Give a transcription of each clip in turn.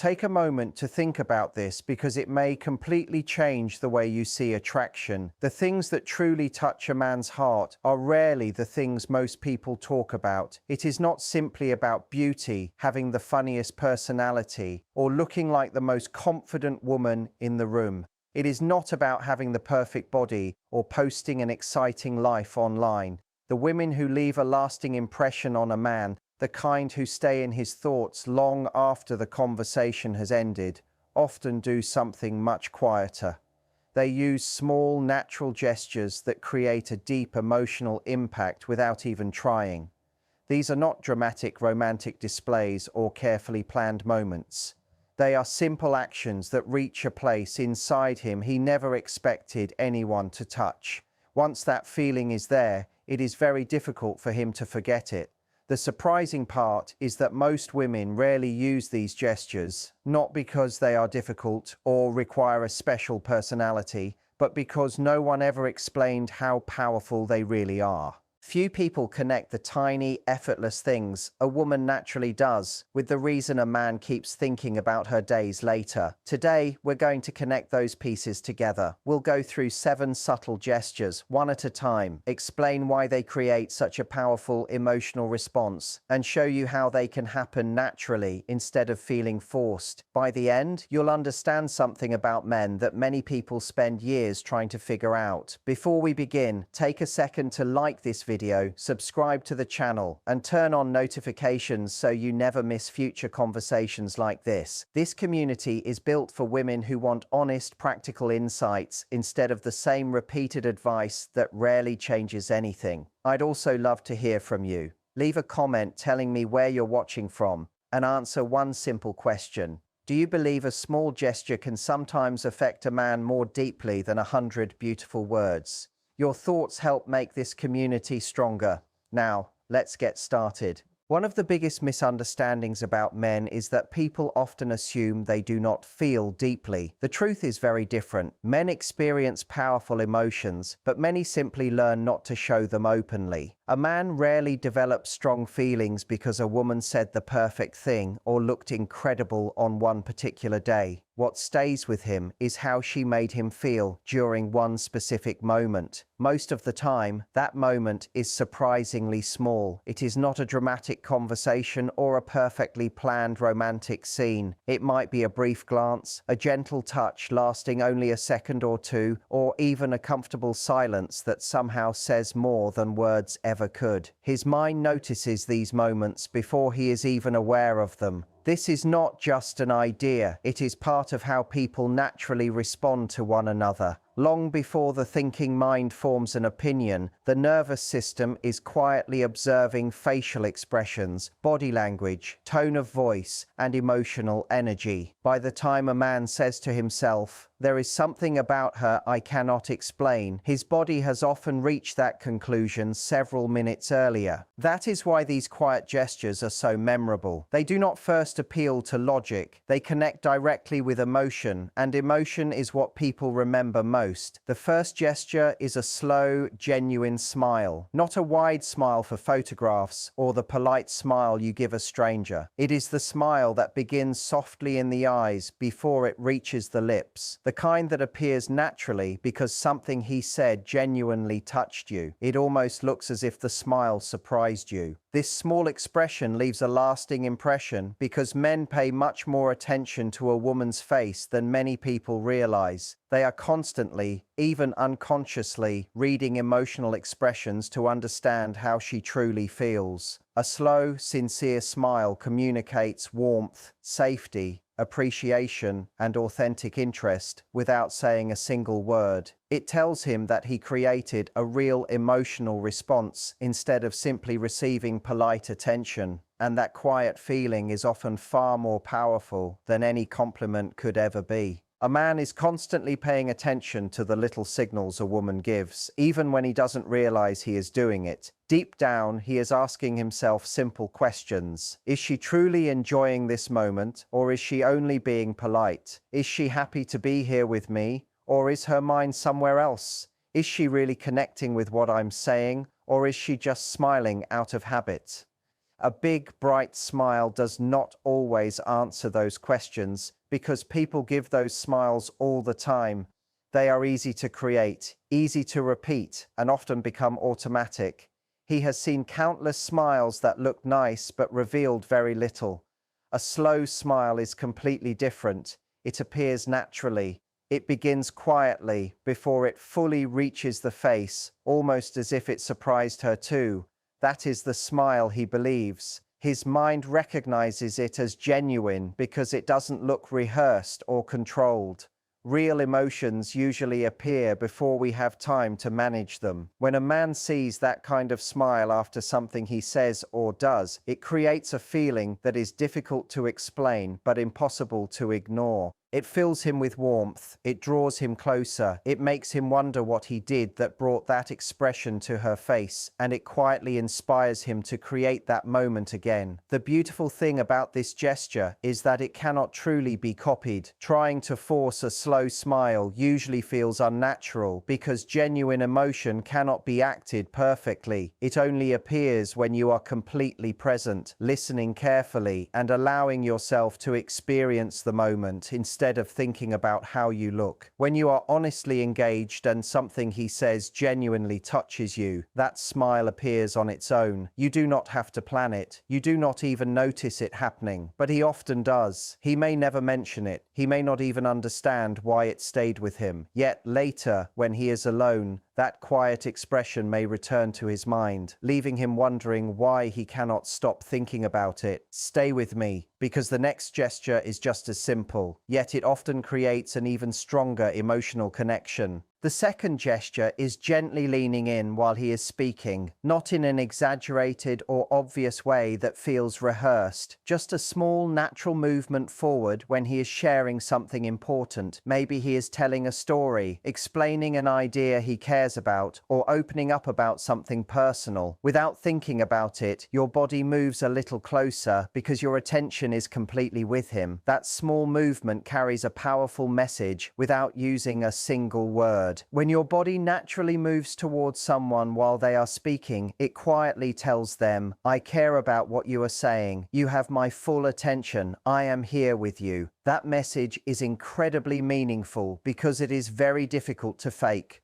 Take a moment to think about this because it may completely change the way you see attraction. The things that truly touch a man's heart are rarely the things most people talk about. It is not simply about beauty, having the funniest personality, or looking like the most confident woman in the room. It is not about having the perfect body or posting an exciting life online. The women who leave a lasting impression on a man, the kind who stay in his thoughts long after the conversation has ended, often do something much quieter. They use small, natural gestures that create a deep emotional impact without even trying. These are not dramatic romantic displays or carefully planned moments. They are simple actions that reach a place inside him he never expected anyone to touch. Once that feeling is there, it is very difficult for him to forget it. The surprising part is that most women rarely use these gestures, not because they are difficult or require a special personality, but because no one ever explained how powerful they really are. Few people connect the tiny, effortless things a woman naturally does with the reason a man keeps thinking about her days later. Today, we're going to connect those pieces together. We'll go through 7 subtle gestures, one at a time, explain why they create such a powerful emotional response, and show you how they can happen naturally instead of feeling forced. By the end, you'll understand something about men that many people spend years trying to figure out. Before we begin, take a second to like this video, subscribe to the channel, and turn on notifications so you never miss future conversations like this. This community is built for women who want honest, practical insights instead of the same repeated advice that rarely changes anything. I'd also love to hear from you. Leave a comment telling me where you're watching from, and answer one simple question. Do you believe a small gesture can sometimes affect a man more deeply than 100 beautiful words? Your thoughts help make this community stronger. Now, let's get started. One of the biggest misunderstandings about men is that people often assume they do not feel deeply. The truth is very different. Men experience powerful emotions, but many simply learn not to show them openly. A man rarely develops strong feelings because a woman said the perfect thing or looked incredible on one particular day. What stays with him is how she made him feel during one specific moment. Most of the time, that moment is surprisingly small. It is not a dramatic conversation or a perfectly planned romantic scene. It might be a brief glance, a gentle touch lasting only a second or two, or even a comfortable silence that somehow says more than words ever could. His mind notices these moments before he is even aware of them. This is not just an idea, it is part of how people naturally respond to one another. Long before the thinking mind forms an opinion, the nervous system is quietly observing facial expressions, body language, tone of voice, and emotional energy. By the time a man says to himself, "There is something about her I cannot explain," his body has often reached that conclusion several minutes earlier. That is why these quiet gestures are so memorable. They do not first appeal to logic, they connect directly with emotion, and emotion is what people remember most. The first gesture is a slow, genuine smile, not a wide smile for photographs or the polite smile you give a stranger. It is the smile that begins softly in the eyes before it reaches the lips, the kind that appears naturally because something he said genuinely touched you. It almost looks as if the smile surprised you. This small expression leaves a lasting impression because men pay much more attention to a woman's face than many people realize. They are constantly, even unconsciously, reading emotional expressions to understand how she truly feels. A slow, sincere smile communicates warmth, safety, appreciation, and authentic interest without saying a single word. It tells him that he created a real emotional response instead of simply receiving polite attention. And that quiet feeling is often far more powerful than any compliment could ever be. A man is constantly paying attention to the little signals a woman gives, even when he doesn't realize he is doing it. Deep down, he is asking himself simple questions. Is she truly enjoying this moment, or is she only being polite? Is she happy to be here with me, or is her mind somewhere else? Is she really connecting with what I'm saying, or is she just smiling out of habit? A big, bright smile does not always answer those questions because people give those smiles all the time. They are easy to create, easy to repeat, and often become automatic. He has seen countless smiles that looked nice but revealed very little. A slow smile is completely different. It appears naturally. It begins quietly before it fully reaches the face, almost as if it surprised her too. That is the smile he believes. His mind recognizes it as genuine because it doesn't look rehearsed or controlled. Real emotions usually appear before we have time to manage them. When a man sees that kind of smile after something he says or does, it creates a feeling that is difficult to explain but impossible to ignore. It fills him with warmth. It draws him closer. It makes him wonder what he did that brought that expression to her face, and it quietly inspires him to create that moment again. The beautiful thing about this gesture is that it cannot truly be copied. Trying to force a slow smile usually feels unnatural because genuine emotion cannot be acted perfectly. It only appears when you are completely present, listening carefully, and allowing yourself to experience the moment instead of thinking about how you look. When you are honestly engaged and something he says genuinely touches you, that smile appears on its own. You do not have to plan it. You do not even notice it happening. But he often does. He may never mention it. He may not even understand why it stayed with him. Yet later, when he is alone, that quiet expression may return to his mind, leaving him wondering why he cannot stop thinking about it. Stay with me, because the next gesture is just as simple, yet it often creates an even stronger emotional connection. The second gesture is gently leaning in while he is speaking, not in an exaggerated or obvious way that feels rehearsed, just a small natural movement forward when he is sharing something important. Maybe he is telling a story, explaining an idea he cares about, or opening up about something personal. Without thinking about it, your body moves a little closer because your attention is completely with him. That small movement carries a powerful message without using a single word. When your body naturally moves towards someone while they are speaking, it quietly tells them, "I care about what you are saying. You have my full attention. I am here with you." That message is incredibly meaningful because it is very difficult to fake.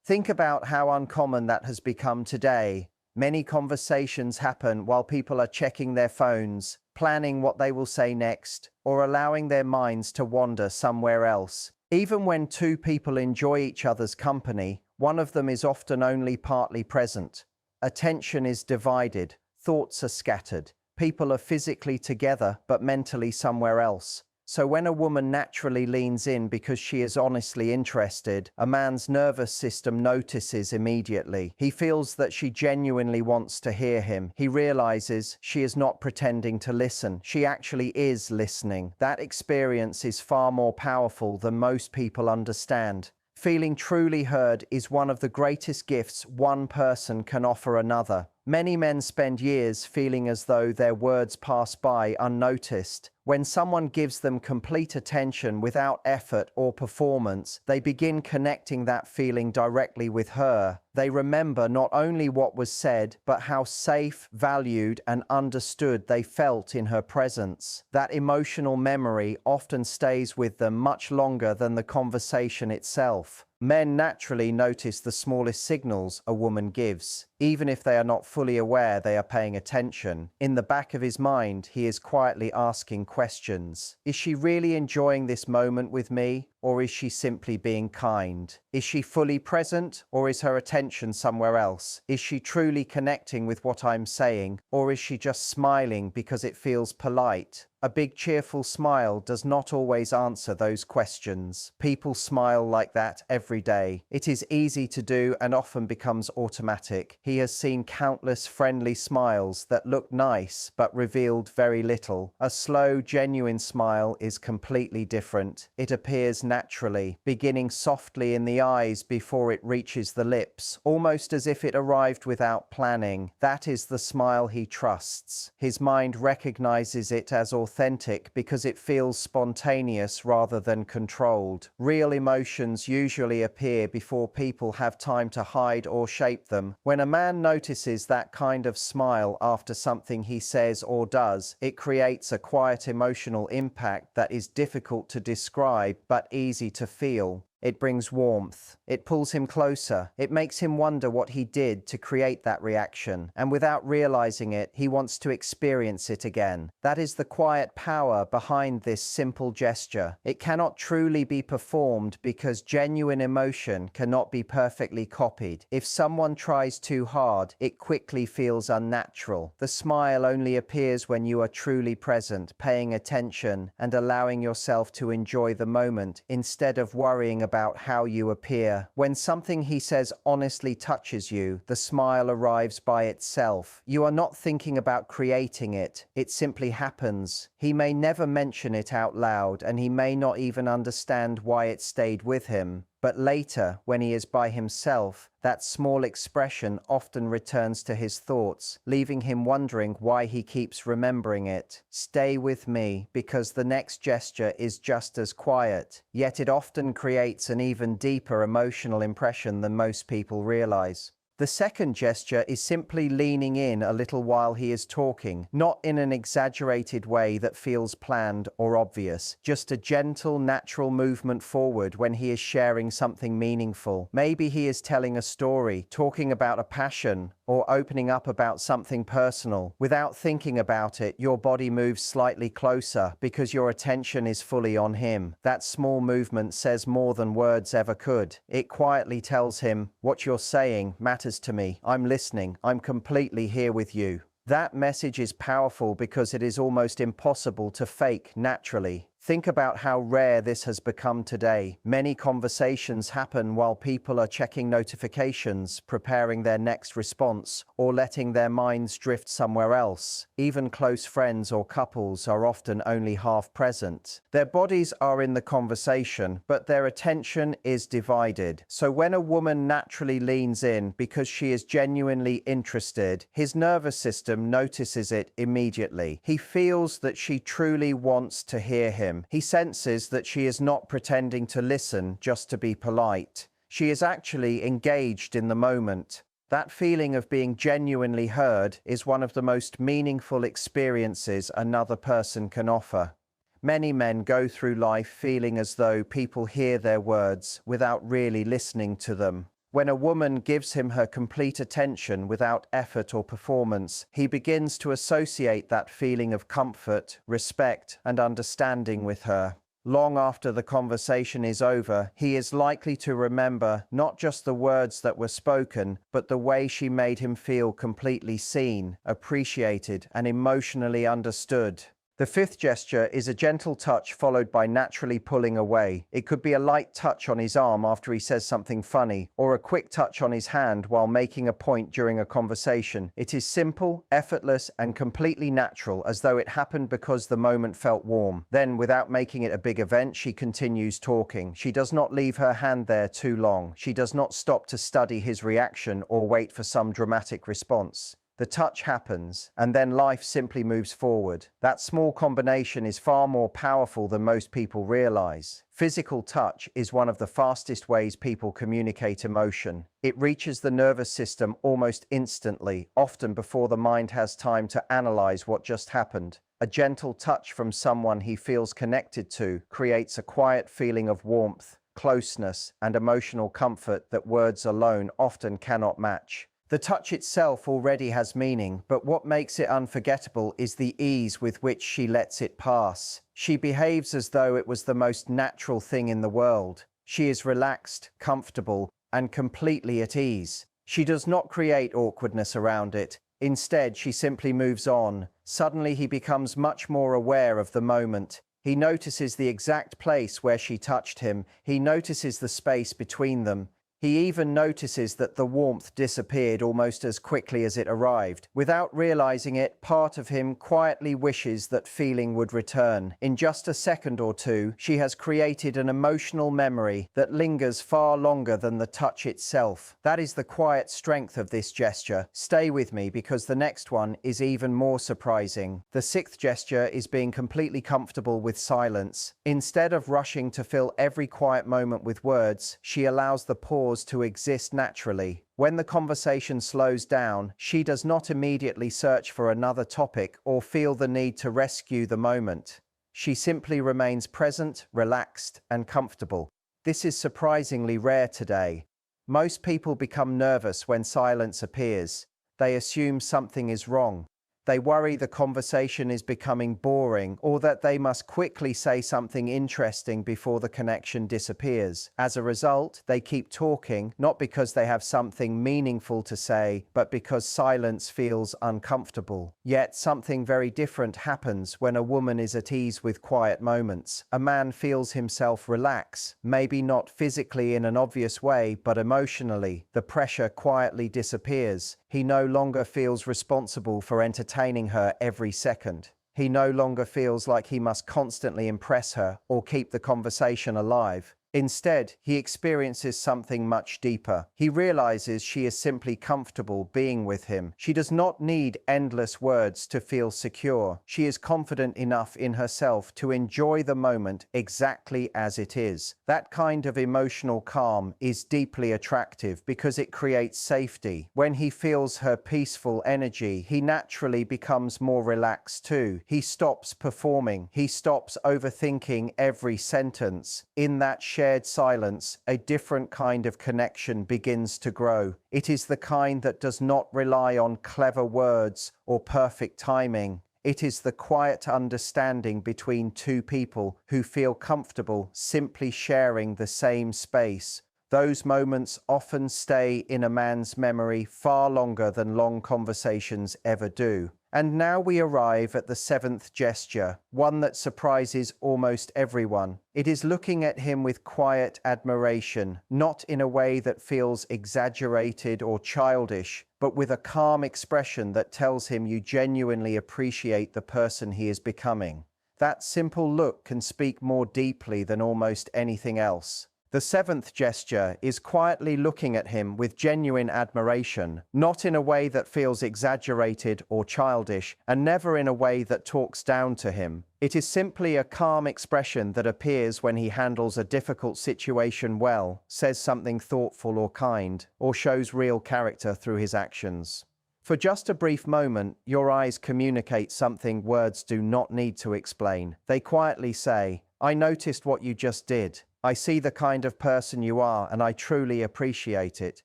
Think about how uncommon that has become today. Many conversations happen while people are checking their phones, planning what they will say next, or allowing their minds to wander somewhere else. Even when two people enjoy each other's company, one of them is often only partly present. Attention is divided, thoughts are scattered. People are physically together but mentally somewhere else. So when a woman naturally leans in because she is honestly interested, a man's nervous system notices immediately. He feels that she genuinely wants to hear him. He realizes she is not pretending to listen. She actually is listening. That experience is far more powerful than most people understand. Feeling truly heard is one of the greatest gifts one person can offer another. Many men spend years feeling as though their words pass by unnoticed. When someone gives them complete attention without effort or performance, they begin connecting that feeling directly with her. They remember not only what was said, but how safe, valued, and understood they felt in her presence. That emotional memory often stays with them much longer than the conversation itself. Men naturally notice the smallest signals a woman gives. Even if they are not fully aware they are paying attention, in the back of his mind, he is quietly asking questions. Is she really enjoying this moment with me? Or is she simply being kind? Is she fully present, or is her attention somewhere else? Is she truly connecting with what I'm saying, or is she just smiling because it feels polite? A big cheerful smile does not always answer those questions. People smile like that every day. It is easy to do and often becomes automatic. He has seen countless friendly smiles that look nice but revealed very little. A slow, genuine smile is completely different. It appears naturally, beginning softly in the eyes before it reaches the lips, almost as if it arrived without planning. That is the smile he trusts. His mind recognizes it as authentic authentic because it feels spontaneous rather than controlled. Real emotions usually appear before people have time to hide or shape them. When a man notices that kind of smile after something he says or does, it creates a quiet emotional impact that is difficult to describe but easy to feel. It brings warmth. It pulls him closer. It makes him wonder what he did to create that reaction. And without realizing it, he wants to experience it again. That is the quiet power behind this simple gesture. It cannot truly be performed because genuine emotion cannot be perfectly copied. If someone tries too hard, it quickly feels unnatural. The smile only appears when you are truly present, paying attention, and allowing yourself to enjoy the moment instead of worrying about how you appear. When something he says honestly touches you, the smile arrives by itself. You are not thinking about creating it. It simply happens. He may never mention it out loud, and he may not even understand why it stayed with him. But later, when he is by himself, that small expression often returns to his thoughts, leaving him wondering why he keeps remembering it. Stay with me, because the next gesture is just as quiet, yet it often creates an even deeper emotional impression than most people realize. The second gesture is simply leaning in a little while he is talking, not in an exaggerated way that feels planned or obvious, just a gentle, natural movement forward when he is sharing something meaningful. Maybe he is telling a story, talking about a passion, or opening up about something personal. Without thinking about it, your body moves slightly closer because your attention is fully on him. That small movement says more than words ever could. It quietly tells him, "What you're saying matters to me. I'm listening. I'm completely here with you." That message is powerful because it is almost impossible to fake naturally. Think about how rare this has become today. Many conversations happen while people are checking notifications, preparing their next response, or letting their minds drift somewhere else. Even close friends or couples are often only half present. Their bodies are in the conversation, but their attention is divided. So when a woman naturally leans in because she is genuinely interested, his nervous system notices it immediately. He feels that she truly wants to hear him. He senses that she is not pretending to listen just to be polite. She is actually engaged in the moment. That feeling of being genuinely heard is one of the most meaningful experiences another person can offer. Many men go through life feeling as though people hear their words without really listening to them. When a woman gives him her complete attention without effort or performance, he begins to associate that feeling of comfort, respect, and understanding with her. Long after the conversation is over, he is likely to remember not just the words that were spoken, but the way she made him feel completely seen, appreciated, and emotionally understood. The fifth gesture is a gentle touch followed by naturally pulling away. It could be a light touch on his arm after he says something funny, or a quick touch on his hand while making a point during a conversation. It is simple, effortless, and completely natural, as though it happened because the moment felt warm. Then, without making it a big event, she continues talking. She does not leave her hand there too long. She does not stop to study his reaction or wait for some dramatic response. The touch happens, and then life simply moves forward. That small combination is far more powerful than most people realize. Physical touch is one of the fastest ways people communicate emotion. It reaches the nervous system almost instantly, often before the mind has time to analyze what just happened. A gentle touch from someone he feels connected to creates a quiet feeling of warmth, closeness, and emotional comfort that words alone often cannot match. The touch itself already has meaning, but what makes it unforgettable is the ease with which she lets it pass. She behaves as though it was the most natural thing in the world. She is relaxed, comfortable, and completely at ease. She does not create awkwardness around it. Instead, she simply moves on. Suddenly, he becomes much more aware of the moment. He notices the exact place where she touched him. He notices the space between them. He even notices that the warmth disappeared almost as quickly as it arrived. Without realizing it, part of him quietly wishes that feeling would return. In just a second or two, she has created an emotional memory that lingers far longer than the touch itself. That is the quiet strength of this gesture. Stay with me because the next one is even more surprising. The sixth gesture is being completely comfortable with silence. Instead of rushing to fill every quiet moment with words, she allows the pause to exist naturally. When the conversation slows down, she does not immediately search for another topic or feel the need to rescue the moment. She simply remains present, relaxed, and comfortable. This is surprisingly rare today. Most people become nervous when silence appears. They assume something is wrong. They worry the conversation is becoming boring or that they must quickly say something interesting before the connection disappears. As a result, they keep talking, not because they have something meaningful to say, but because silence feels uncomfortable. Yet something very different happens when a woman is at ease with quiet moments. A man feels himself relax, maybe not physically in an obvious way, but emotionally. The pressure quietly disappears. He no longer feels responsible for entertaining her every second. He no longer feels like he must constantly impress her or keep the conversation alive. Instead, he experiences something much deeper. He realizes she is simply comfortable being with him. She does not need endless words to feel secure. She is confident enough in herself to enjoy the moment exactly as it is. That kind of emotional calm is deeply attractive because it creates safety. When he feels her peaceful energy, he naturally becomes more relaxed too. He stops performing. He stops overthinking every sentence. In that shared silence, a different kind of connection begins to grow. It is the kind that does not rely on clever words or perfect timing. It is the quiet understanding between two people who feel comfortable simply sharing the same space. Those moments often stay in a man's memory far longer than long conversations ever do. And now we arrive at the seventh gesture, one that surprises almost everyone. It is looking at him with quiet admiration, not in a way that feels exaggerated or childish, but with a calm expression that tells him you genuinely appreciate the person he is becoming. That simple look can speak more deeply than almost anything else. The seventh gesture is quietly looking at him with genuine admiration, not in a way that feels exaggerated or childish, and never in a way that talks down to him. It is simply a calm expression that appears when he handles a difficult situation well, says something thoughtful or kind, or shows real character through his actions. For just a brief moment, your eyes communicate something words do not need to explain. They quietly say, "I noticed what you just did. I see the kind of person you are, and I truly appreciate it."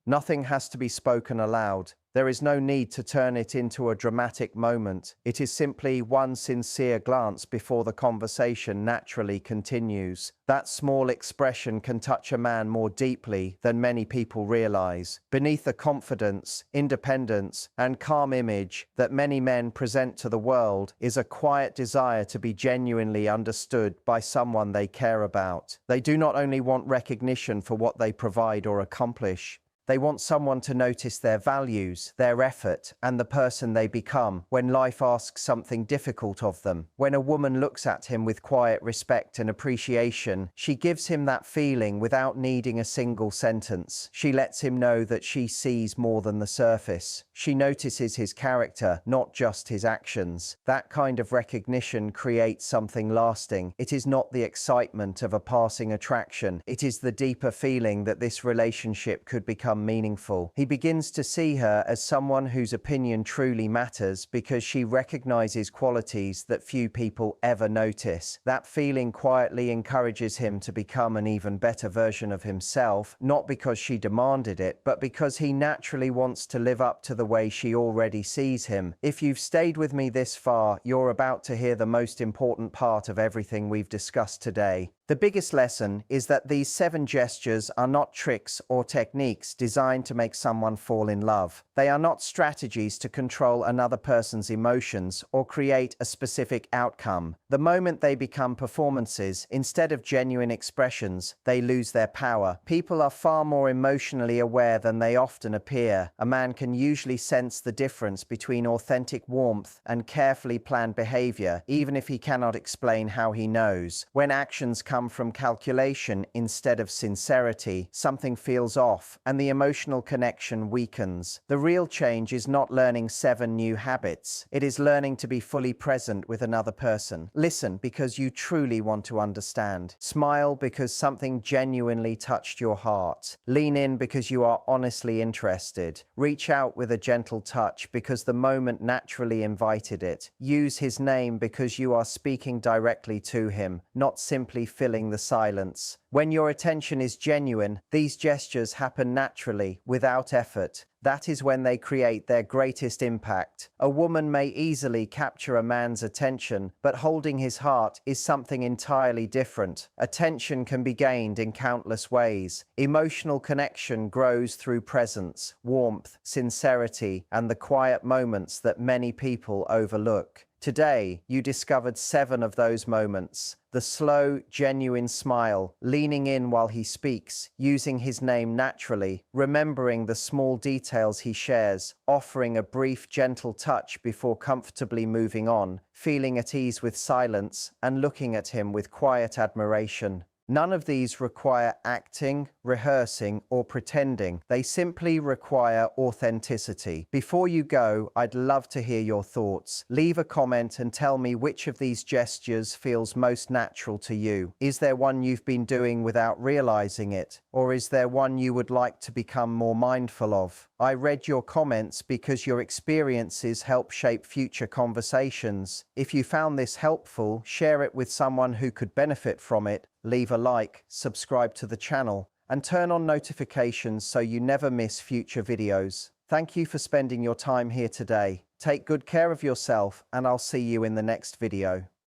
Nothing has to be spoken aloud. There is no need to turn it into a dramatic moment. It is simply one sincere glance before the conversation naturally continues. That small expression can touch a man more deeply than many people realize. Beneath the confidence, independence, and calm image that many men present to the world is a quiet desire to be genuinely understood by someone they care about. They do not only want recognition for what they provide or accomplish. They want someone to notice their values, their effort, and the person they become when life asks something difficult of them. When a woman looks at him with quiet respect and appreciation, she gives him that feeling without needing a single sentence. She lets him know that she sees more than the surface. She notices his character, not just his actions. That kind of recognition creates something lasting. It is not the excitement of a passing attraction. It is the deeper feeling that this relationship could become meaningful. He begins to see her as someone whose opinion truly matters because she recognizes qualities that few people ever notice. That feeling quietly encourages him to become an even better version of himself, not because she demanded it, but because he naturally wants to live up to the way she already sees him. If you've stayed with me this far, you're about to hear the most important part of everything we've discussed today. The biggest lesson is that these 7 gestures are not tricks or techniques designed to make someone fall in love. They are not strategies to control another person's emotions or create a specific outcome. The moment they become performances instead of genuine expressions, they lose their power. People are far more emotionally aware than they often appear. A man can usually sense the difference between authentic warmth and carefully planned behavior, even if he cannot explain how he knows. When actions come from calculation instead of sincerity, something feels off, and the emotional connection weakens. The real change is not learning 7 new habits. It is learning to be fully present with another person. Listen because you truly want to understand. Smile because something genuinely touched your heart. Lean in because you are honestly interested. Reach out with a gentle touch because the moment naturally invited it. Use his name because you are speaking directly to him, not simply filling the silence. When your attention is genuine, these gestures happen naturally, without effort. That is when they create their greatest impact. A woman may easily capture a man's attention, but holding his heart is something entirely different. Attention can be gained in countless ways. Emotional connection grows through presence, warmth, sincerity, and the quiet moments that many people overlook. Today, you discovered 7 of those moments. The slow, genuine smile, leaning in while he speaks, using his name naturally, remembering the small details he shares, offering a brief, gentle touch before comfortably moving on, feeling at ease with silence, and looking at him with quiet admiration. None of these require acting, rehearsing, or pretending. They simply require authenticity. Before you go, I'd love to hear your thoughts. Leave a comment and tell me which of these gestures feels most natural to you. Is there one you've been doing without realizing it? Or is there one you would like to become more mindful of? I read your comments because your experiences help shape future conversations. If you found this helpful, share it with someone who could benefit from it. Leave a like, subscribe to the channel, and turn on notifications so you never miss future videos. Thank you for spending your time here today. Take good care of yourself, and I'll see you in the next video.